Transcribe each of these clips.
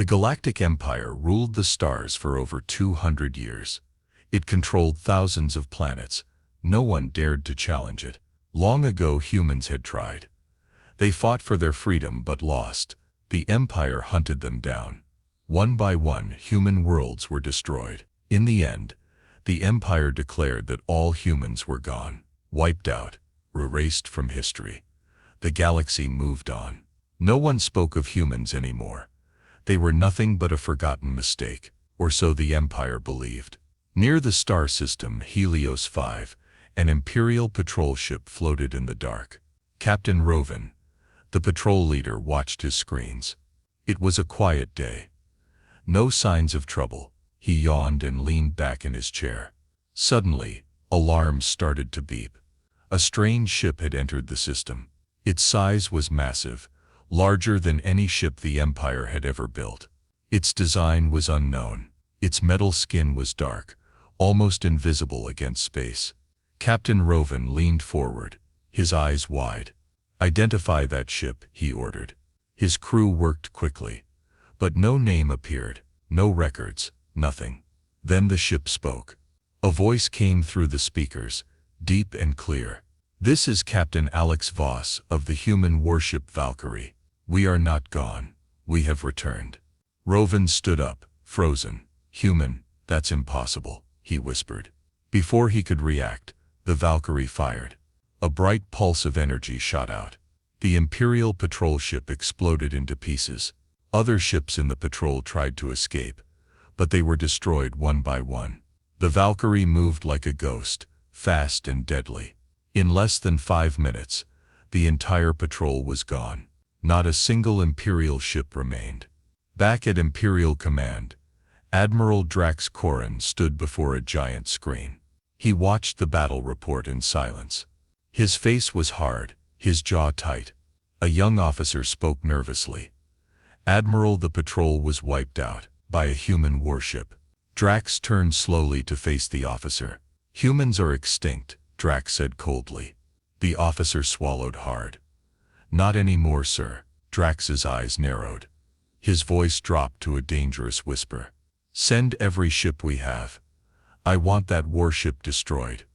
The Galactic Empire ruled the stars for over 200 years. It controlled thousands of planets. No one dared to challenge it. Long ago humans had tried. They fought for their freedom but lost. The Empire hunted them down. One by one, human worlds were destroyed. In the end, the Empire declared that all humans were gone, wiped out, erased from history. The galaxy moved on. No one spoke of humans anymore. They were nothing but a forgotten mistake, or so the Empire believed. Near the star system Helios 5, an Imperial patrol ship floated in the dark. Captain Rovan, the patrol leader, watched his screens. It was a quiet day. No signs of trouble. He yawned and leaned back in his chair. Suddenly, alarms started to beep. A strange ship had entered the system. Its size was massive, larger than any ship the Empire had ever built. Its design was unknown. Its metal skin was dark, almost invisible against space. Captain Rovan leaned forward, his eyes wide. "Identify that ship," he ordered. His crew worked quickly, but no name appeared, no records, nothing. Then the ship spoke. A voice came through the speakers, deep and clear. "This is Captain Alex Voss of the human warship Valkyrie. We are not gone. We have returned." Rovan stood up, frozen. "Human, that's impossible," he whispered. Before he could react, the Valkyrie fired. A bright pulse of energy shot out. The Imperial patrol ship exploded into pieces. Other ships in the patrol tried to escape, but they were destroyed one by one. The Valkyrie moved like a ghost, fast and deadly. In less than 5 minutes, the entire patrol was gone. Not a single Imperial ship remained. Back at Imperial Command, Admiral Drax Korin stood before a giant screen. He watched the battle report in silence. His face was hard, his jaw tight. A young officer spoke nervously. "Admiral, the patrol was wiped out by a human warship." Drax turned slowly to face the officer. "Humans are extinct," Drax said coldly. The officer swallowed hard. "Not anymore, sir." Drax's eyes narrowed. His voice dropped to a dangerous whisper. "Send every ship we have. I want that warship destroyed.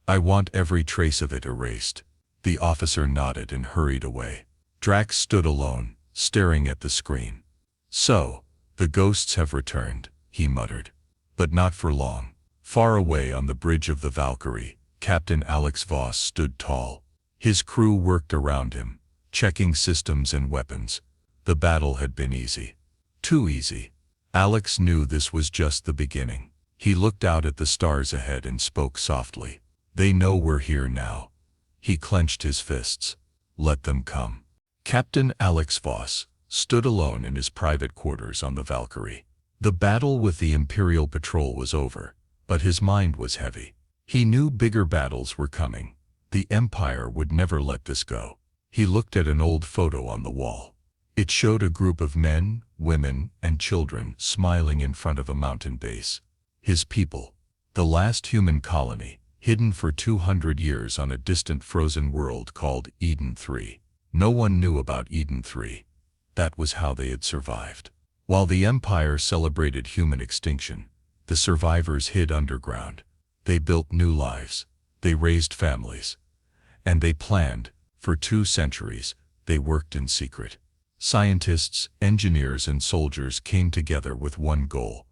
I want every trace of it erased." The officer nodded and hurried away. Drax stood alone, staring at the screen. "So, the ghosts have returned," he muttered. But not for long. Far away on the bridge of the Valkyrie, Captain Alex Voss stood tall. His crew worked around him, checking systems and weapons. The battle had been easy. Too easy. Alex knew this was just the beginning. He looked out at the stars ahead and spoke softly. "They know we're here now." He clenched his fists. "Let them come." Captain Alex Voss stood alone in his private quarters on the Valkyrie. The battle with the Imperial patrol was over, but his mind was heavy. He knew bigger battles were coming. The Empire would never let this go. He looked at an old photo on the wall. It showed a group of men, women, and children smiling in front of a mountain base. His people, the last human colony, hidden for 200 years on a distant frozen world called Eden 3. No one knew about Eden 3. That was how they had survived. While the Empire celebrated human extinction, the survivors hid underground. They built new lives. They raised families. And they planned. For 2 centuries, they worked in secret. Scientists, engineers, and soldiers came together with one goal: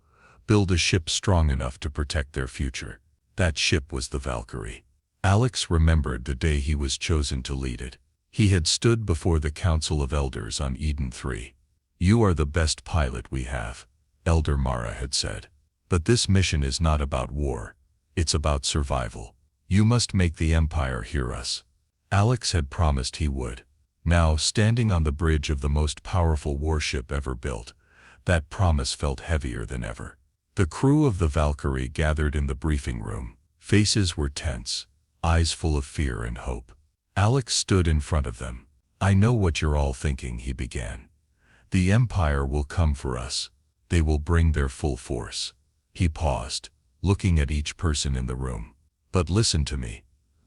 build a ship strong enough to protect their future. That ship was the Valkyrie. Alex remembered the day he was chosen to lead it. He had stood before the Council of Elders on Eden 3. "You are the best pilot we have," Elder Mara had said. "But this mission is not about war. It's about survival. You must make the Empire hear us." Alex had promised he would. Now, standing on the bridge of the most powerful warship ever built, that promise felt heavier than ever. The crew of the Valkyrie gathered in the briefing room. Faces were tense, eyes full of fear and hope. Alex stood in front of them. "I know what you're all thinking," he began. "The Empire will come for us. They will bring their full force." He paused, looking at each person in the room. "But listen to me.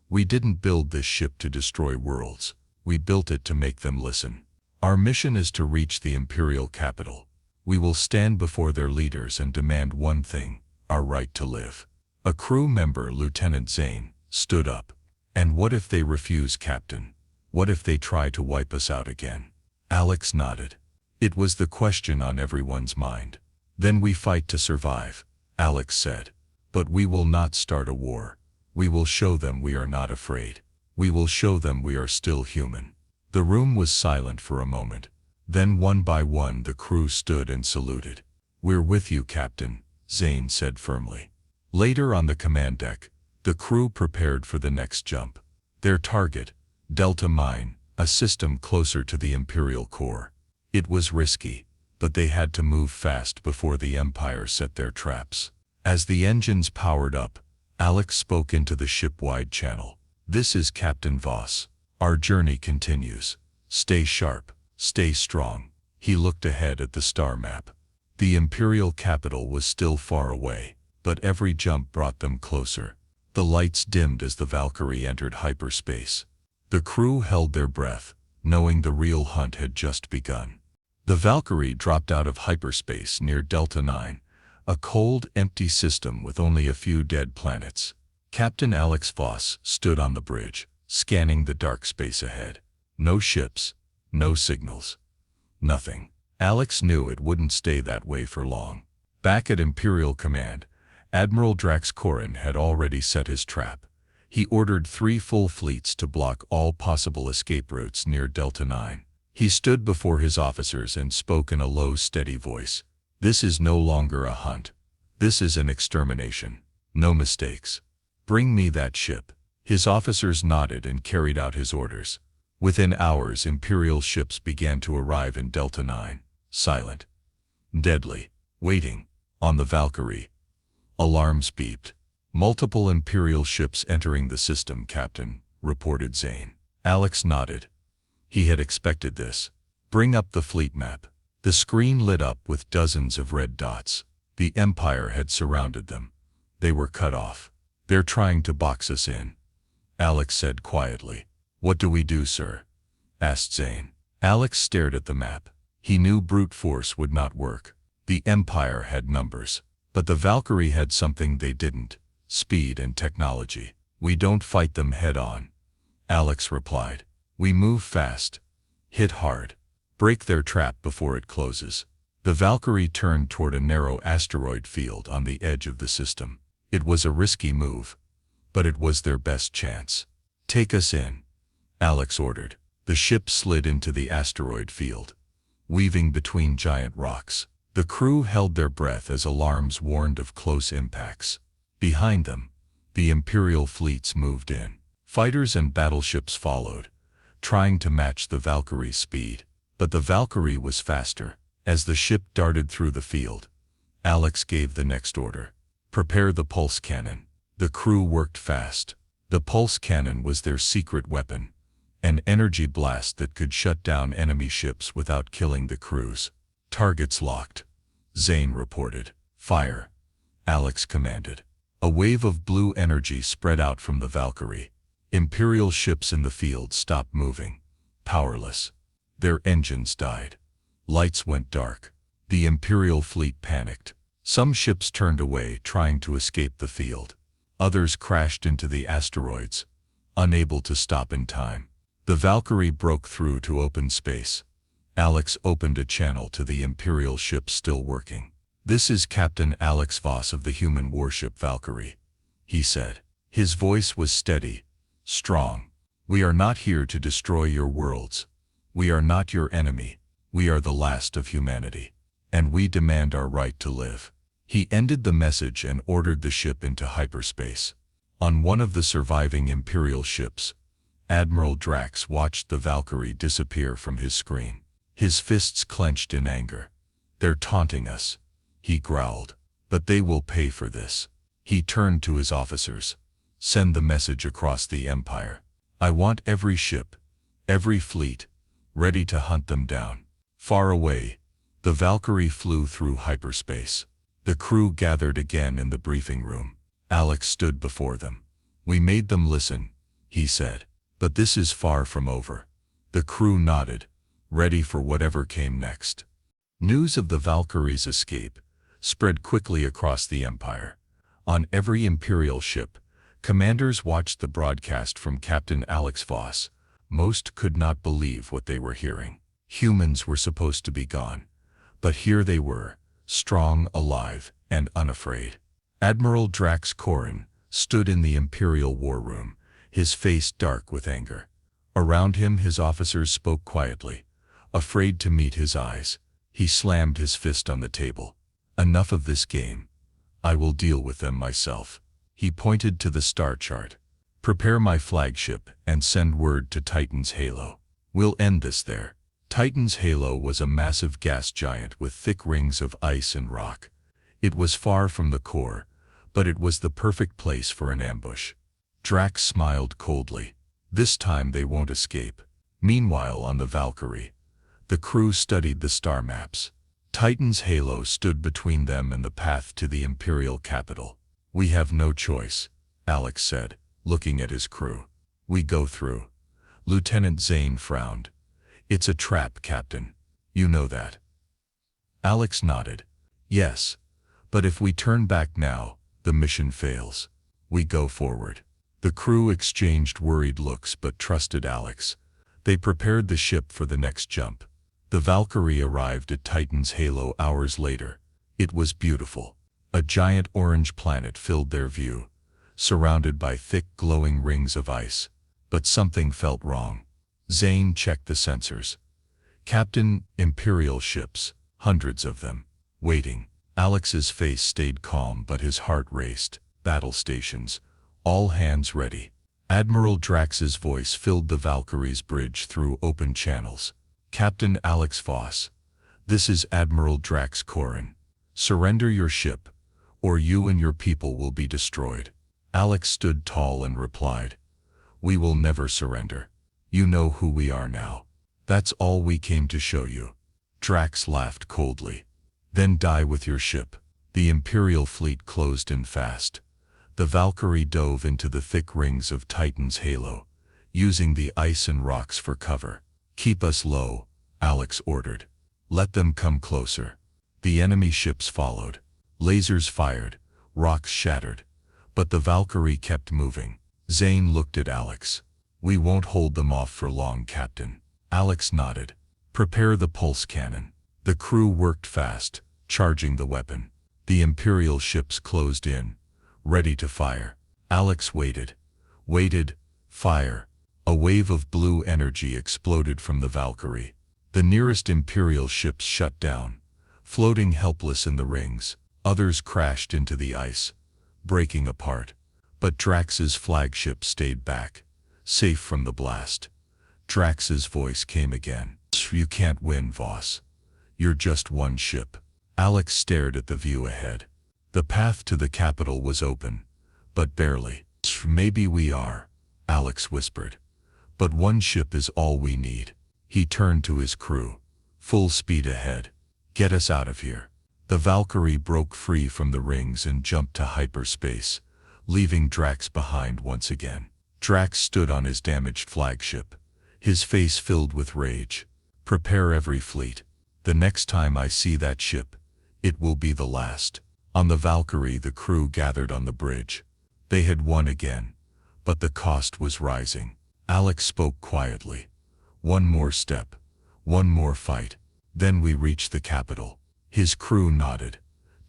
We didn't build this ship to destroy worlds. We built it to make them listen. Our mission is to reach the Imperial capital. We will stand before their leaders and demand one thing, our right to live. A crew member, Lieutenant Zane, stood up. And what if they refuse, Captain? What if they try to wipe us out again? Alex nodded. It was the question on everyone's mind. Then we fight to survive, Alex said. But we will not start a war. We will show them we are not afraid. We will show them we are still human. The room was silent for a moment. Then one by one the crew stood and saluted. We're with you, Captain, Zane said firmly. Later on the command deck, the crew prepared for the next jump. Their target, Delta Mine, a system closer to the Imperial core. It was risky, but they had to move fast before the Empire set their traps. As the engines powered up, Alex spoke into the ship-wide channel. This is Captain Voss. Our journey continues. Stay sharp, stay strong. He looked ahead at the star map. The Imperial capital was still far away, but every jump brought them closer. The lights dimmed as the Valkyrie entered hyperspace. The crew held their breath, knowing the real hunt had just begun. The Valkyrie dropped out of hyperspace near Delta 9, a cold, empty system with only a few dead planets. Captain Alex Voss stood on the bridge, scanning the dark space ahead. No ships, no signals, nothing. Alex knew it wouldn't stay that way for long. Back at Imperial Command, Admiral Drax Corin had already set his trap. He ordered 3 full fleets to block all possible escape routes near Delta 9. He stood before his officers and spoke in a low, steady voice. This is no longer a hunt. This is an extermination. No mistakes. Bring me that ship. His officers nodded and carried out his orders. Within hours, Imperial ships began to arrive in Delta 9. Silent. Deadly. Waiting. On the Valkyrie. Alarms beeped. Multiple Imperial ships entering the system, Captain, reported Zane. Alex nodded. He had expected this. Bring up the fleet map. The screen lit up with dozens of red dots. The Empire had surrounded them. They were cut off. They're trying to box us in. Alex said quietly. What do we do, sir? Asked Zane. Alex stared at the map. He knew brute force would not work. The Empire had numbers. But the Valkyrie had something they didn't. Speed and technology. We don't fight them head on. Alex replied. We move fast. Hit hard. Break their trap before it closes. The Valkyrie turned toward a narrow asteroid field on the edge of the system. It was a risky move, but it was their best chance. Take us in, Alex ordered. The ship slid into the asteroid field, weaving between giant rocks. The crew held their breath as alarms warned of close impacts. Behind them, the Imperial fleets moved in. Fighters and battleships followed, trying to match the Valkyrie's speed. But the Valkyrie was faster. As the ship darted through the field, Alex gave the next order. Prepare the pulse cannon. The crew worked fast. The pulse cannon was their secret weapon, an energy blast that could shut down enemy ships without killing the crews. Targets locked, Zane reported. Fire, Alex commanded. A wave of blue energy spread out from the Valkyrie. Imperial ships in the field stopped moving, powerless. Their engines died. Lights went dark. The Imperial fleet panicked. Some ships turned away, trying to escape the field. Others crashed into the asteroids, unable to stop in time. The Valkyrie broke through to open space. Alex opened a channel to the Imperial ship still working. This is Captain Alex Voss of the human warship Valkyrie, he said. His voice was steady, strong. We are not here to destroy your worlds. We are not your enemy. We are the last of humanity. And we demand our right to live. He ended the message and ordered the ship into hyperspace. On one of the surviving Imperial ships, Admiral Drax watched the Valkyrie disappear from his screen. His fists clenched in anger. They're taunting us, he growled. But they will pay for this. He turned to his officers. Send the message across the Empire. I want every ship, every fleet, ready to hunt them down. Far away, the Valkyrie flew through hyperspace. The crew gathered again in the briefing room. Alex stood before them. We made them listen, he said. But this is far from over. The crew nodded, ready for whatever came next. News of the Valkyrie's escape spread quickly across the Empire. On every Imperial ship, commanders watched the broadcast from Captain Alex Voss. Most could not believe what they were hearing. Humans were supposed to be gone, but here they were, strong, alive, and unafraid. Admiral Drax Corin stood in the Imperial war room, his face dark with anger. Around him his officers spoke quietly, afraid to meet his eyes. He slammed his fist on the table. Enough of this game. I will deal with them myself. He pointed to the star chart. Prepare my flagship and send word to Titan's Halo. We'll end this there. Titan's Halo was a massive gas giant with thick rings of ice and rock. It was far from the core, but it was the perfect place for an ambush. Drax smiled coldly. This time they won't escape. Meanwhile, on the Valkyrie, the crew studied the star maps. Titan's Halo stood between them and the path to the Imperial capital. We have no choice, Alex said, looking at his crew. We go through. Lieutenant Zane frowned. It's a trap, Captain. You know that. Alex nodded. Yes, but if we turn back now, the mission fails. We go forward. The crew exchanged worried looks but trusted Alex. They prepared the ship for the next jump. The Valkyrie arrived at Titan's Halo hours later. It was beautiful. A giant orange planet filled their view, surrounded by thick glowing rings of ice. But something felt wrong. Zane checked the sensors. Captain, Imperial ships, hundreds of them, waiting. Alex's face stayed calm but his heart raced. Battle stations, all hands ready. Admiral Drax's voice filled the Valkyrie's bridge through open channels. Captain Alex Voss, this is Admiral Drax Corin. Surrender your ship, or you and your people will be destroyed. Alex stood tall and replied, We will never surrender. You know who we are now. That's all we came to show you. Drax laughed coldly. Then die with your ship. The Imperial fleet closed in fast. The Valkyrie dove into the thick rings of Titan's Halo, using the ice and rocks for cover. Keep us low, Alex ordered. Let them come closer. The enemy ships followed. Lasers fired, rocks shattered. But the Valkyrie kept moving. Zane looked at Alex. We won't hold them off for long, Captain. Alex nodded. Prepare the pulse cannon. The crew worked fast, charging the weapon. The Imperial ships closed in, ready to fire. Alex waited. Fire. A wave of blue energy exploded from the Valkyrie. The nearest Imperial ships shut down, floating helpless in the rings. Others crashed into the ice, breaking apart. But Drax's flagship stayed back, safe from the blast. Drax's voice came again. You can't win, Voss. You're just one ship. Alex stared at the view ahead. The path to the capital was open, but barely. Maybe we are, Alex whispered. But one ship is all we need. He turned to his crew. Full speed ahead. Get us out of here. The Valkyrie broke free from the rings and jumped to hyperspace, leaving Drax behind once again. Drax stood on his damaged flagship, his face filled with rage. Prepare every fleet. The next time I see that ship, it will be the last. On the Valkyrie, the crew gathered on the bridge. They had won again, but the cost was rising. Alex spoke quietly. One more step, one more fight, then we reach the capital. His crew nodded,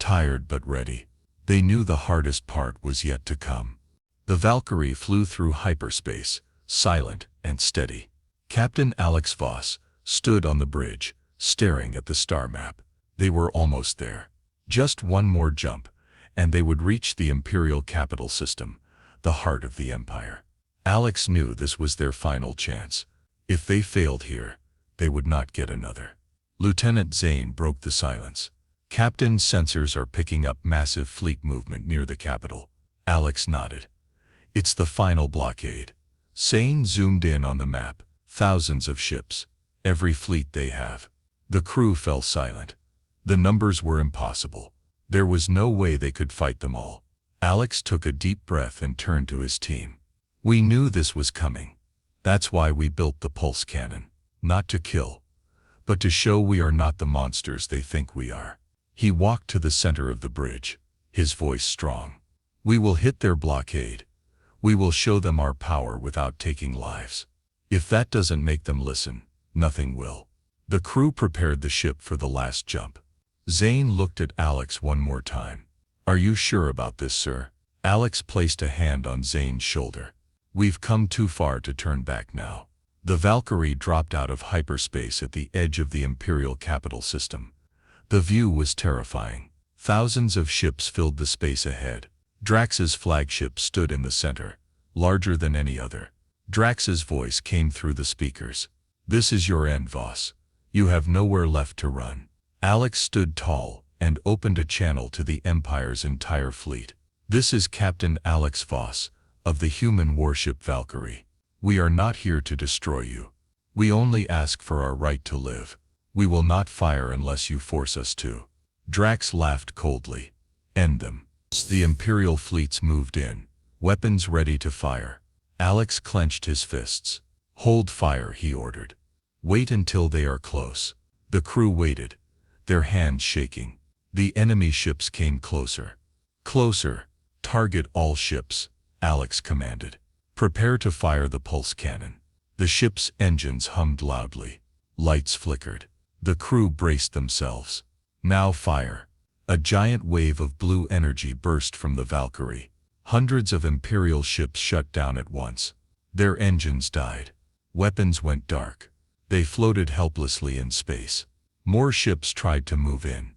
tired but ready. They knew the hardest part was yet to come. The Valkyrie flew through hyperspace, silent and steady. Captain Alex Voss stood on the bridge, staring at the star map. They were almost there. Just one more jump, and they would reach the Imperial capital system, the heart of the Empire. Alex knew this was their final chance. If they failed here, they would not get another. Lieutenant Zane broke the silence. Captain, sensors are picking up massive fleet movement near the capital. Alex nodded. It's the final blockade. Zane zoomed in on the map. Thousands of ships. Every fleet they have. The crew fell silent. The numbers were impossible. There was no way they could fight them all. Alex took a deep breath and turned to his team. We knew this was coming. That's why we built the pulse cannon. Not to kill, but to show we are not the monsters they think we are. He walked to the center of the bridge, his voice strong. We will hit their blockade. We will show them our power without taking lives. If that doesn't make them listen, nothing will. The crew prepared the ship for the last jump. Zane looked at Alex one more time. Are you sure about this, sir? Alex placed a hand on Zane's shoulder. We've come too far to turn back now. The Valkyrie dropped out of hyperspace at the edge of the Imperial capital system. The view was terrifying. Thousands of ships filled the space ahead. Drax's flagship stood in the center, larger than any other. Drax's voice came through the speakers. This is your end, Voss. You have nowhere left to run. Alex stood tall and opened a channel to the Empire's entire fleet. This is Captain Alex Voss, of the human warship Valkyrie. We are not here to destroy you. We only ask for our right to live. We will not fire unless you force us to. Drax laughed coldly. End them. The Imperial fleets moved in, weapons ready to fire. Alex clenched his fists. Hold fire, he ordered. Wait until they are close. The crew waited, their hands shaking. The enemy ships came closer. Closer. Target all ships, Alex commanded. Prepare to fire the pulse cannon. The ship's engines hummed loudly. Lights flickered. The crew braced themselves. Now fire. A giant wave of blue energy burst from the Valkyrie. Hundreds of Imperial ships shut down at once. Their engines died. Weapons went dark. They floated helplessly in space. More ships tried to move in,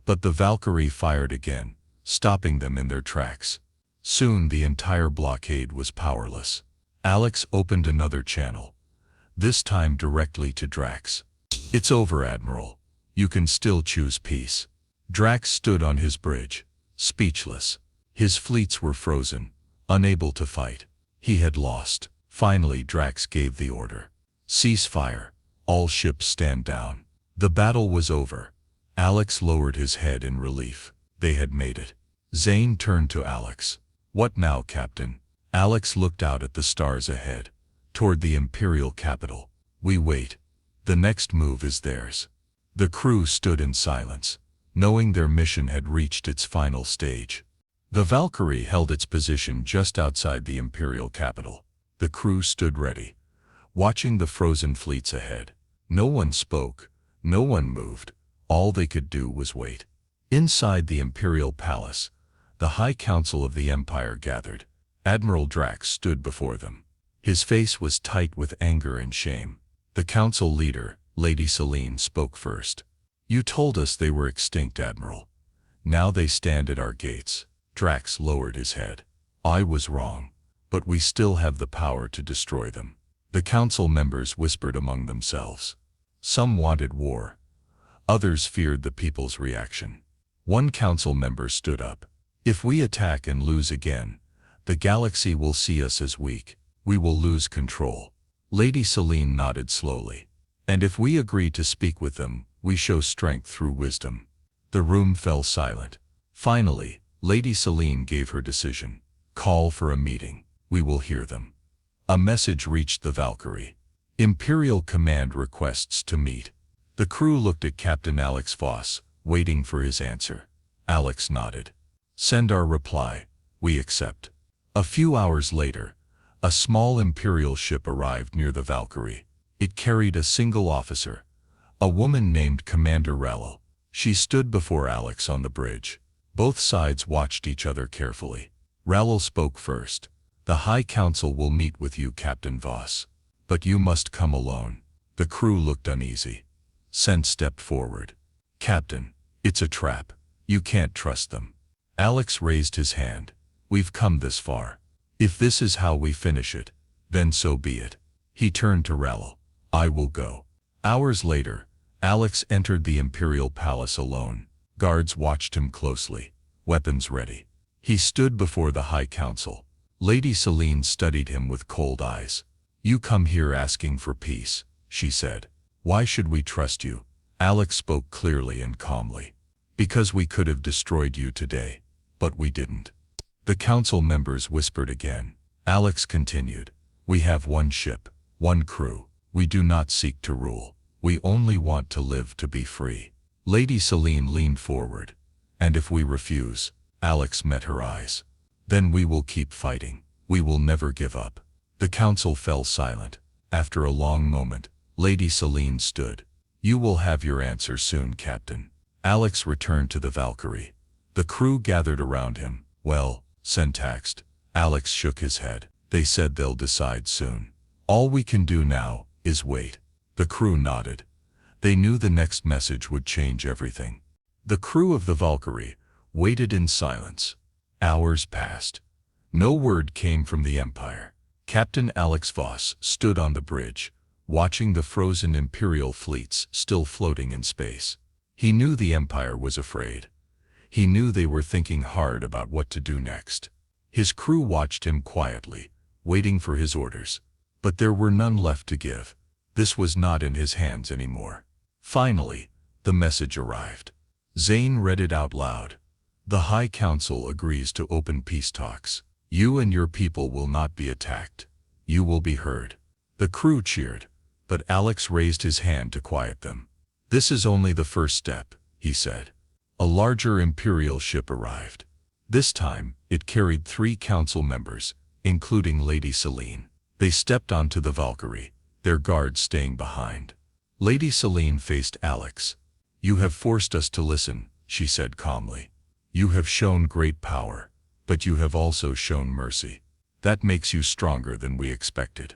but the Valkyrie fired again, stopping them in their tracks. Soon the entire blockade was powerless. Alex opened another channel, this time directly to Drax. It's over, Admiral. You can still choose peace. Drax stood on his bridge, speechless. His fleets were frozen, unable to fight. He had lost. Finally Drax gave the order. Cease fire. All ships stand down. The battle was over. Alex lowered his head in relief. They had made it. Zane turned to Alex. What now, Captain? Alex looked out at the stars ahead, toward the Imperial capital. We wait. The next move is theirs. The crew stood in silence, knowing their mission had reached its final stage. The Valkyrie held its position just outside the Imperial capital. The crew stood ready, watching the frozen fleets ahead. No one spoke, no one moved. All they could do was wait. Inside the Imperial palace, the High Council of the Empire gathered. Admiral Drax stood before them. His face was tight with anger and shame. The council leader, Lady Selene, spoke first. You told us they were extinct, Admiral. Now they stand at our gates. Drax lowered his head. I was wrong, but we still have the power to destroy them. The council members whispered among themselves. Some wanted war. Others feared the people's reaction. One council member stood up. If we attack and lose again, the galaxy will see us as weak. We will lose control. Lady Selene nodded slowly. And if we agree to speak with them, we show strength through wisdom. The room fell silent. Finally, Lady Selene gave her decision. Call for a meeting. We will hear them. A message reached the Valkyrie. Imperial Command requests to meet. The crew looked at Captain Alex Voss, waiting for his answer. Alex nodded. Send our reply. We accept. A few hours later, a small Imperial ship arrived near the Valkyrie. It carried a single officer, a woman named Commander Rallel. She stood before Alex on the bridge. Both sides watched each other carefully. Rallel spoke first. The High Council will meet with you, Captain Voss. But you must come alone. The crew looked uneasy. Sen stepped forward. Captain, it's a trap. You can't trust them. Alex raised his hand. We've come this far. If this is how we finish it, then so be it. He turned to Rallel. I will go. Hours later, Alex entered the Imperial Palace alone. Guards watched him closely, weapons ready. He stood before the High Council. Lady Selene studied him with cold eyes. You come here asking for peace, she said. Why should we trust you? Alex spoke clearly and calmly. Because we could have destroyed you today, but we didn't. The council members whispered again. Alex continued. We have one ship, one crew. We do not seek to rule. We only want to live to be free. Lady Selene leaned forward. And if we refuse, Alex met her eyes. Then we will keep fighting. We will never give up. The council fell silent. After a long moment, Lady Selene stood. You will have your answer soon, Captain. Alex returned to the Valkyrie. The crew gathered around him. Well, syntaxed. Alex shook his head. They said they'll decide soon. All we can do now is wait. The crew nodded. They knew the next message would change everything. The crew of the Valkyrie waited in silence. Hours passed. No word came from the Empire. Captain Alex Voss stood on the bridge, watching the frozen Imperial fleets still floating in space. He knew the Empire was afraid. He knew they were thinking hard about what to do next. His crew watched him quietly, waiting for his orders. But there were none left to give. This was not in his hands anymore. Finally, the message arrived. Zane read it out loud. The High Council agrees to open peace talks. You and your people will not be attacked. You will be heard. The crew cheered, but Alex raised his hand to quiet them. This is only the first step, he said. A larger Imperial ship arrived. This time, it carried 3 council members, including Lady Selene. They stepped onto the Valkyrie, their guards staying behind. Lady Selene faced Alex. You have forced us to listen, she said calmly. You have shown great power, but you have also shown mercy. That makes you stronger than we expected.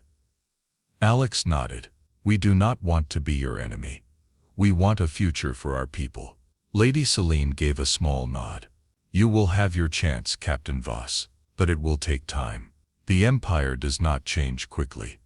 Alex nodded. We do not want to be your enemy. We want a future for our people. Lady Selene gave a small nod. You will have your chance, Captain Voss, but it will take time. The Empire does not change quickly.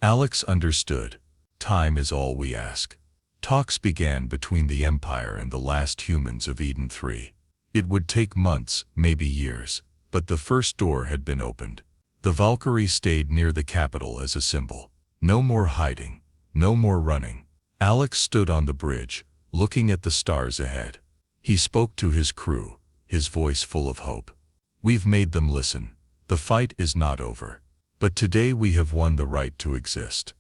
Alex understood. Time is all we ask. Talks began between the Empire and the last humans of Eden 3. It would take months, maybe years, but the first door had been opened. The Valkyrie stayed near the capital as a symbol. No more hiding, no more running. Alex stood on the bridge, looking at the stars ahead. He spoke to his crew, his voice full of hope. We've made them listen. The fight is not over. But today we have won the right to exist.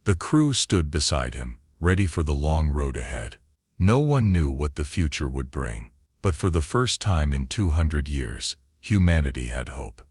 The crew stood beside him, ready for the long road ahead. No one knew what the future would bring, but for the first time in 200 years, humanity had hope.